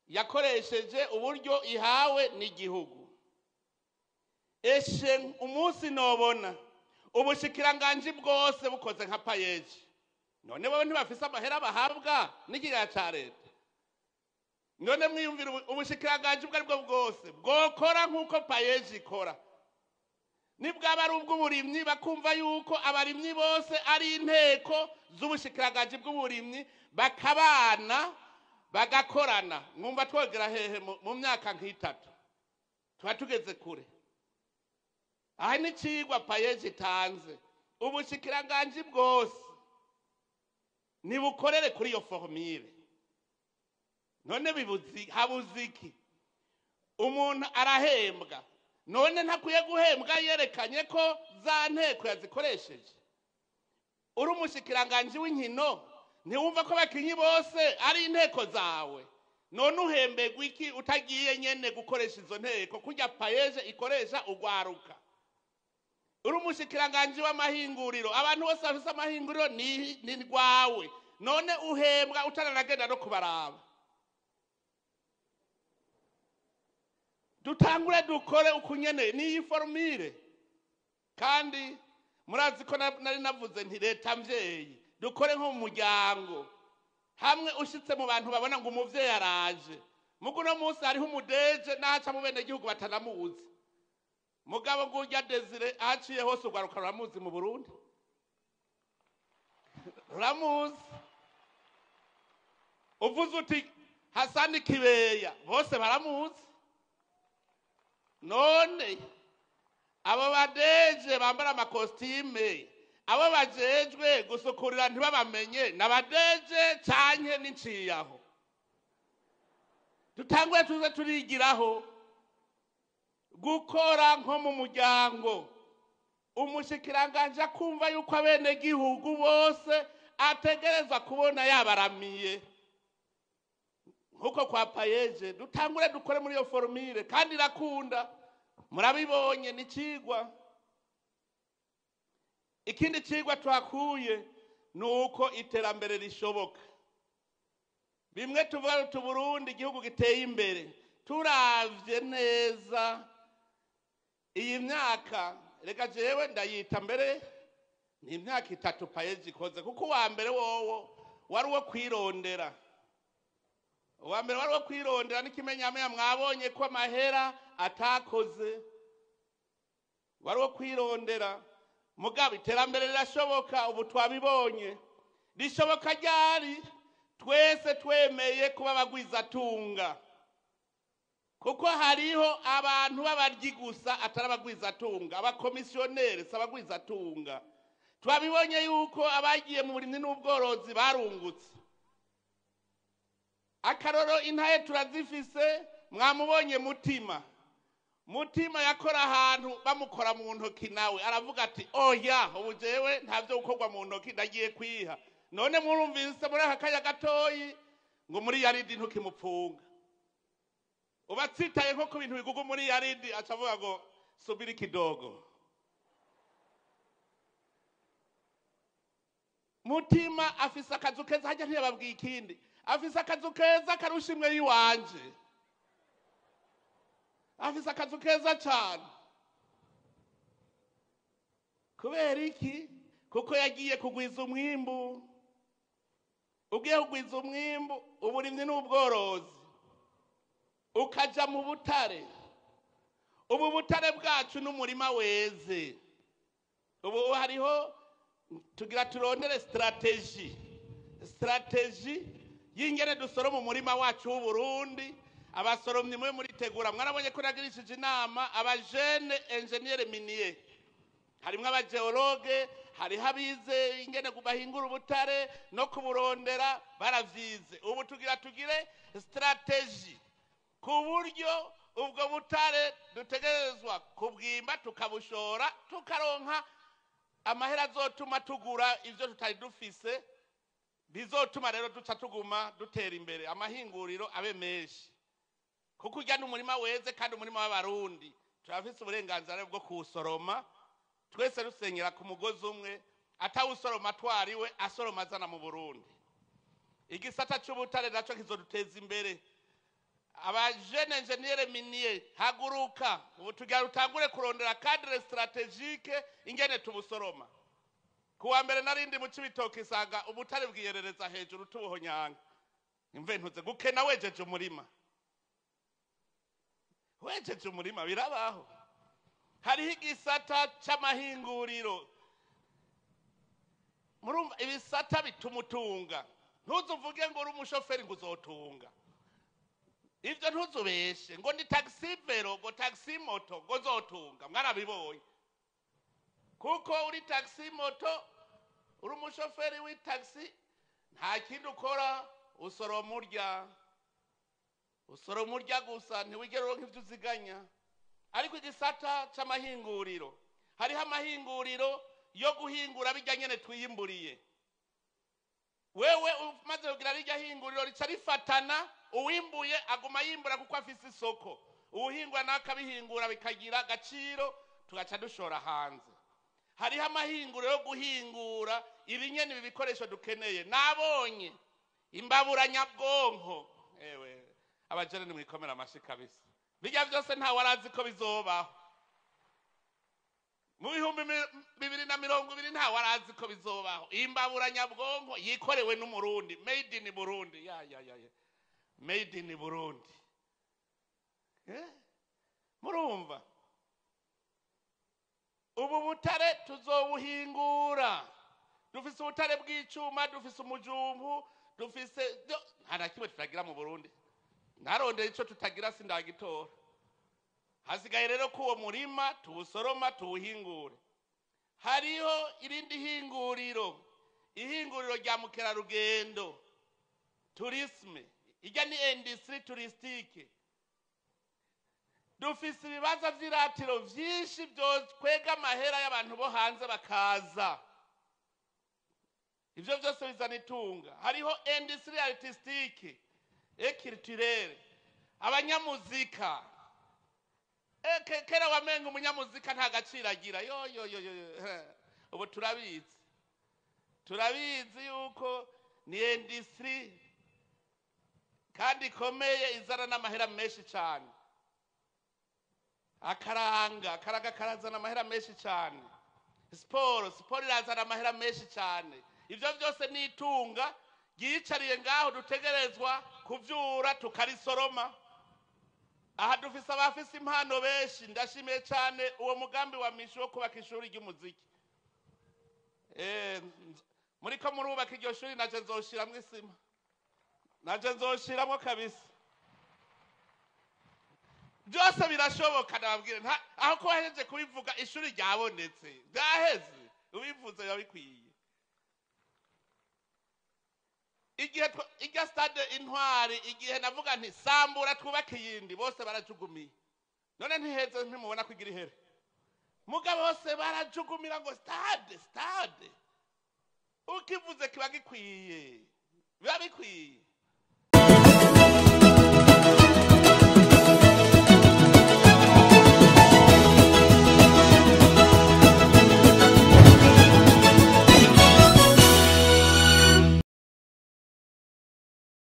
yakoresheje uburyo ihawe n'igihugu. Eshe umunsi nobona ubushikiranganji bwose bukoze nka payeji, none bo ntibafise amahera bahabwa n'ikigega ca leta. None mwiyumvira ubushikiranganji bwo aribwo bwose bwokora nk'uko payeji ikora, nibwaba ari ubw'uburimyi bakumva yuko abarimyi bose ari inteko z'ubushikiranganji bw'uburimyi bakabana bagakorana. Mwumva twogera hehe mu myaka nk'itatu tuba tugeze kure. Aha ni cigwa payeji itanze, ubushikiranganji bwose nibukorere kuri iyo formule. None habuze iki? Umuntu arahembwa, none ntakwiye guhembwa yerekanye ko za nteko yazikoresheje. Uri umushikiranganji w'inkino ntiwumva ko abakinyi bose ari inteko zawe, none uhembegwa iki utagiye nyene gukoresha izo nteko kurya payeje ikoresha ugwaruka? Uri umushikiranganji w'amahinguriro, abantu bose bafise amahinguriro ni rwawe, none uhembwa utaranagenda no kubaraba. Dutangure dukore ukunyene n'iyi formule. Kandi murazi ko nari navuze nti leta mvyeyi dukore nko mu muryango, hamwe ushitse mu bantu babona ngo umuvyeyi araje. Mugo no munsi hariho umudeje naca mu bene gihugu batanamuzi, mugabo ngurya Desire aciye hose ugwaruka ruramuzi mu Burundi, ruramuzi. Uvuze uti Hasani Kibeya bose baramuzi. None abo badeje bambara amakostime, abo bajejwe gusukurira ntibabamenye nabadeje canke n'inciyaho. Dutangwe tuze turigiraho gukora nko mu muryango. Umushikiranganje akumva yuko abene gihugu bose ategerezwa kubona yabaramiye nkuko kwa payeje. Dutangure dukore muri iyo formule kandi irakunda, murabibonye ni cigwa. Ikindi cigwa twakuye nuko iterambere rishoboka. Bimwe tuvuga tu Burundi igihugu giteye imbere, turavye neza iyi myaka, reka jewe ndayita mbere ni imyaka 3 payeje ikoze, kuko wa mbere wowo wari wo kwirondera. Uwa mbere wari wo kwirondera n'ikimenyamenya mwabonye ko amahera atakoze, wari wo kwirondera. Mugabo iterambere rirashoboka, ubu twabibonye. Rishoboka ryari? Twese twemeye kuba abagwizatunga, kuko hariho abantu b'abaryi gusa atari abagwizatunga, abakomisiyoneri si abagwizatunga. Twabibonye yuko abagiye mu burimyi n'ubworozi barungutse. Akaroro intaye turazifise, mwamubonye Mutima yakora ahantu bamukora mu ntoki, nawe aravuga ati oya ubu jewe ntavyo gukorwa mu ntoki ndagiye kwiha. None murumvise muri aka kanya gatoyi ngo muri yaridi ntukimupfunga. Ubatsitaye nko ku bintu bigugu muri yaridi acavuga ngo subiri kidogo. Mutima afise akazu keza, hajya ntiyababwiye ikindi, afise akazu keza karusha imwe yiwanje. Afise akazu keza cyane. Kubera iki? Kuko yagiye kugwiza umwimbu. Ugiye kugwiza umwimbu, uburimyi n'ubworozi, ukaja mu butare. Ubu butare bwacu n'umurima weze. Ubu hariho tugira turondere strategy y'ingene dusoroma umurima wacu w'Uburundi. Abasoromyi mwe muri tegura, mwarabonye ko nagirishije inama abajene engineer minier, harimwe abageologue, hari habize ingene kubahingura ubutare no kuburondera baravyize. Ubu tugire strategy ku buryo ubwo butare dutegerezwa kubwimba tukabushora, tukaronka amahera azotuma tugura ivyo tutari dufise, bizotuma rero duca tuguma dutera imbere, amahinguriro abe menshi. Kuko ujya n'umurima weze kandi umurima w'Abarundi turafise uburenganzira bwo kuwusoroma, twese rusenyera ku mugozi umwe, atawusoroma twariwe asoroma azana mu Burundi. Igisata cy'ubutare naco kizoduteza imbere. abajene enjeniyere miniye haguruka ubu tugira rutangure kurondera cadre strategique ingene tubusoroma kuwa mbere narindi mu Cibitoke isanga ubutare bwiyerereza hejuru tubuhonyanga imve ntuze gukena wejeje umurima birabaho hariho igisata c'amahinguriro murumva ibisata bitumutunga ntuzuvuge ngo uri umushoferi ngo uzotunga ivyo ntuzubeshe ngo ndi taxi vero ngo taxi moto ngo zotunga mwarabibonye kuko uri taxi moto uri umushoferi w'itaxi nta kindi ukora usoromurya gusa ntiwigera uronka ivyo uziganya ariko igisata c'amahinguriro hariho amahinguriro yo guhingura bijya nyene twiyimburiye wewe umaze kugira rijya hinguriro rica rifatana uwimbuye aguma yimbura kuko afise isoko uwuhingura nakabihingura bikagira agaciro tugaca dushora hanze hariho amahinguriro yo guhingura ibinyene ibi bikoresho dukeneye nabonye imbabura nyabwonko ewe abajene ni mwikomera amashi kabisa bijya byose nta warazi ko bizobaho mu 2020 nta warazi ko bizobaho imbabura nyabwonko yikorewe n'umurundi made in Burundi ya made in Burundi murumva ubu butare tuzobuhingura dufise ubutare bw'icuma dufise umujumbu dufise hana kimwe tutagira mu Burundi narondera ico tutagira sindagitora hasigaye rero ko uwo murima tuwusoroma tuwuhingure hariho irindi ihinguriro rya mukerarugendo tourisme ijya ni industrie touristique dufise ibibazo vy'iratiro vyinshi byo kwega amahera y'abantu bo hanze bakaza ivyo byose bizana itunga hariho industrie artistique et culturelle abanyamuzika kera wamenga umunyamuzika nta gaciro agira yo ubu turabizi yuko ni industrie kandi ikomeye izana n'amahera menshi cyane akaranga karazana amahera menshi cyane siporo irazana amahera menshi cyane ivyo byose ni itunga ryicariye ngaho dutegerezwa kuvyura tukarisoroma aha dufise abafise impano benshi ndashimiye cyane uwo mugambi wa misho wo kubaka ishuri ry'umuziki muriko murubaka iryo shuri naje nzoshiramwo isima naje nzoshiramwo kabisa byose birashoboka nababwire aho ko wahejeje kubivuga ishuri ryabonetse byaheze ubivuze biba bikwiye igihe stade Intwari igihe navuga nti sambura twubake iyindi bose barajugumiye none ntiheze ntimubona kugira ihere mugabo bose barajugumira ngo stade ukivuze kiba gikwiye biba bikwiye